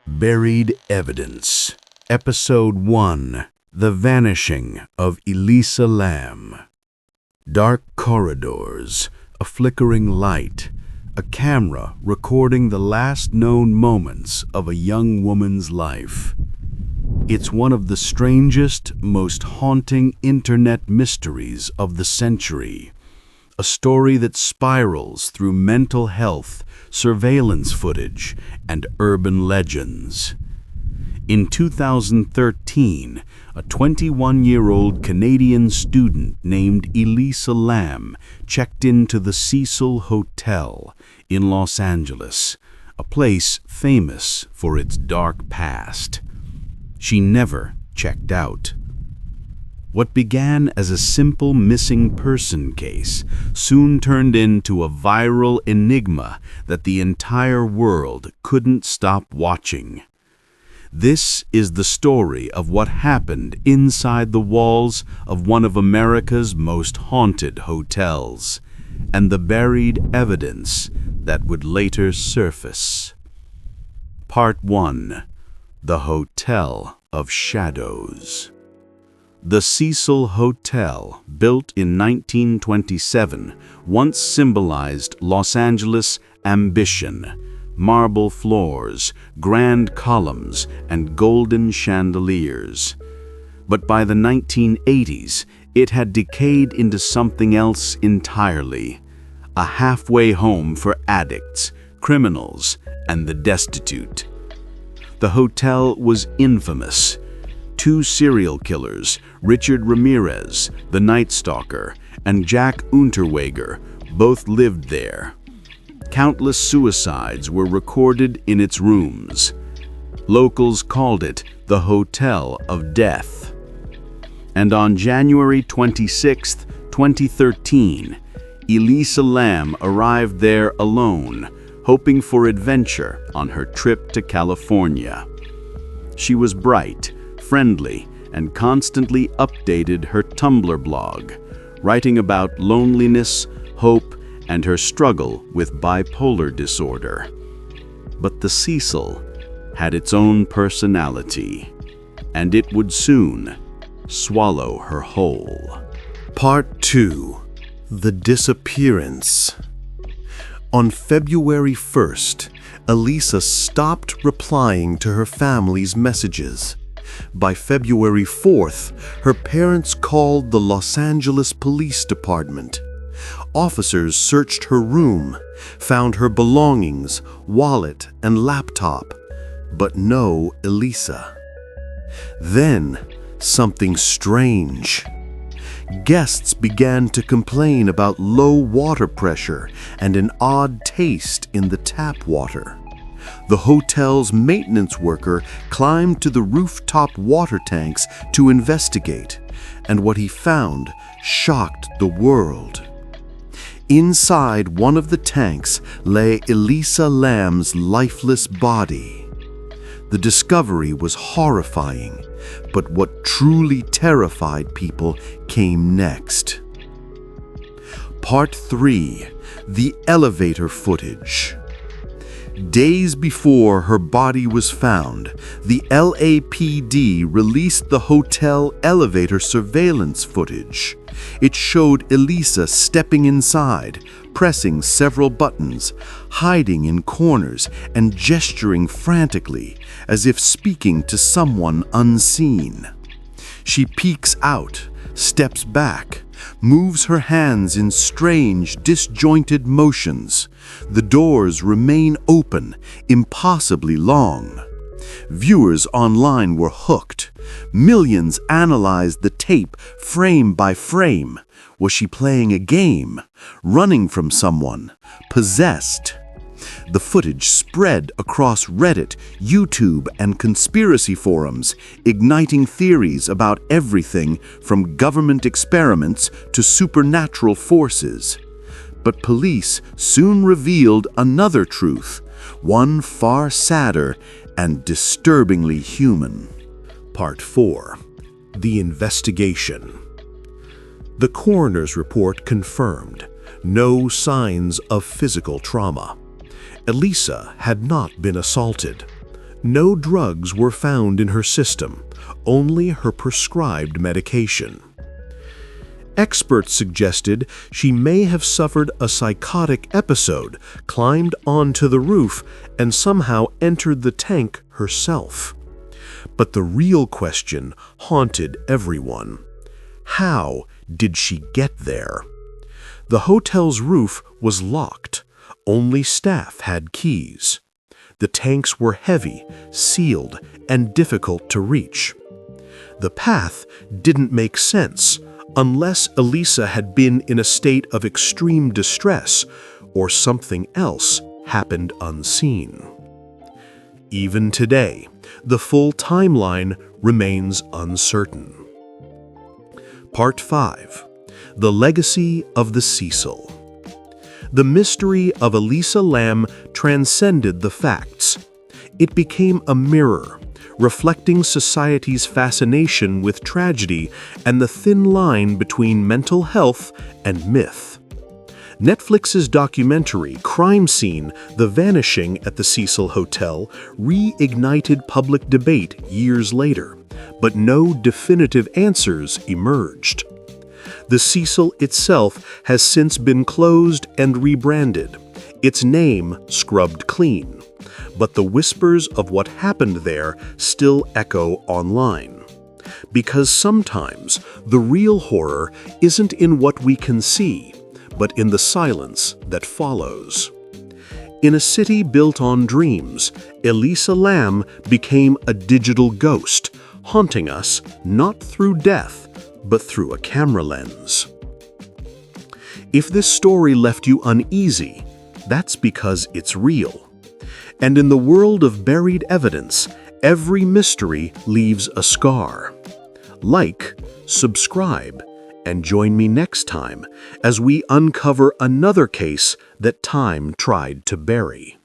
Buried Evidence, Episode 1, The Vanishing of Elisa Lam. Dark corridors, a flickering light, a camera recording the last known moments of a young woman's life. It's one of the strangest, most haunting internet mysteries of the century. A story that spirals through mental health, surveillance footage, and urban legends. In 2013, a 21-year-old Canadian student named Elisa Lam checked into the Cecil Hotel in Los Angeles, a place famous for its dark past. She never checked out. What began as a simple missing person case soon turned into a viral enigma that the entire world couldn't stop watching. This is the story of what happened inside the walls of one of America's most haunted hotels, and the buried evidence that would later surface. Part 1. The Hotel of Shadows. The Cecil Hotel, built in 1927, once symbolized Los Angeles' ambition: marble floors, grand columns, and golden chandeliers. But by the 1980s, it had decayed into something else entirely: a halfway home for addicts, criminals, and the destitute. The hotel was infamous. 2 serial killers, Richard Ramirez, the Night Stalker, and Jack Unterweger, both lived there. Countless suicides were recorded in its rooms. Locals called it the Hotel of Death. And on January 26, 2013, Elisa Lam arrived there alone, hoping for adventure on her trip to California. She was bright, friendly, and constantly updated her Tumblr blog, writing about loneliness, hope, and her struggle with bipolar disorder. But the Cecil had its own personality, and it would soon swallow her whole. Part 2. The Disappearance. On February 1st, Elisa stopped replying to her family's messages. By February 4th, her parents called the Los Angeles Police Department. Officers searched her room, found her belongings, wallet, and laptop, but no Elisa. Then, something strange. Guests began to complain about low water pressure and an odd taste in the tap water. The hotel's maintenance worker climbed to the rooftop water tanks to investigate, and what he found shocked the world. Inside one of the tanks lay Elisa Lam's lifeless body. The discovery was horrifying, but what truly terrified people came next. Part 3. The Elevator Footage. Days before her body was found, the LAPD released the hotel elevator surveillance footage. It showed Elisa stepping inside, pressing several buttons, hiding in corners, and gesturing frantically, as if speaking to someone unseen. She peeks out, steps back, moves her hands in strange, disjointed motions. The doors remain open, impossibly long. Viewers online were hooked. Millions analyzed the tape frame by frame. Was she playing a game? Running from someone? Possessed? The footage spread across Reddit, YouTube, and conspiracy forums, igniting theories about everything from government experiments to supernatural forces. But police soon revealed another truth, one far sadder and disturbingly human. Part 4. The Investigation. The coroner's report confirmed no signs of physical trauma. Elisa had not been assaulted. No drugs were found in her system, only her prescribed medication. Experts suggested she may have suffered a psychotic episode, climbed onto the roof, and somehow entered the tank herself. But the real question haunted everyone. How did she get there? The hotel's roof was locked. Only staff had keys. The tanks were heavy, sealed, and difficult to reach. The path didn't make sense unless Elisa had been in a state of extreme distress or something else happened unseen. Even today, the full timeline remains uncertain. Part 5. The Legacy of the Cecil. The mystery of Elisa Lam transcended the facts. It became a mirror, reflecting society's fascination with tragedy and the thin line between mental health and myth. Netflix's documentary Crime Scene: The Vanishing at the Cecil Hotel reignited public debate years later, but no definitive answers emerged. The Cecil itself has since been closed and rebranded, its name scrubbed clean, but the whispers of what happened there still echo online. Because sometimes the real horror isn't in what we can see, but in the silence that follows. In a city built on dreams, Elisa Lam became a digital ghost, haunting us not through death, but through a camera lens. If this story left you uneasy, that's because it's real. And in the world of buried evidence, every mystery leaves a scar. Like, subscribe, and join me next time as we uncover another case that time tried to bury.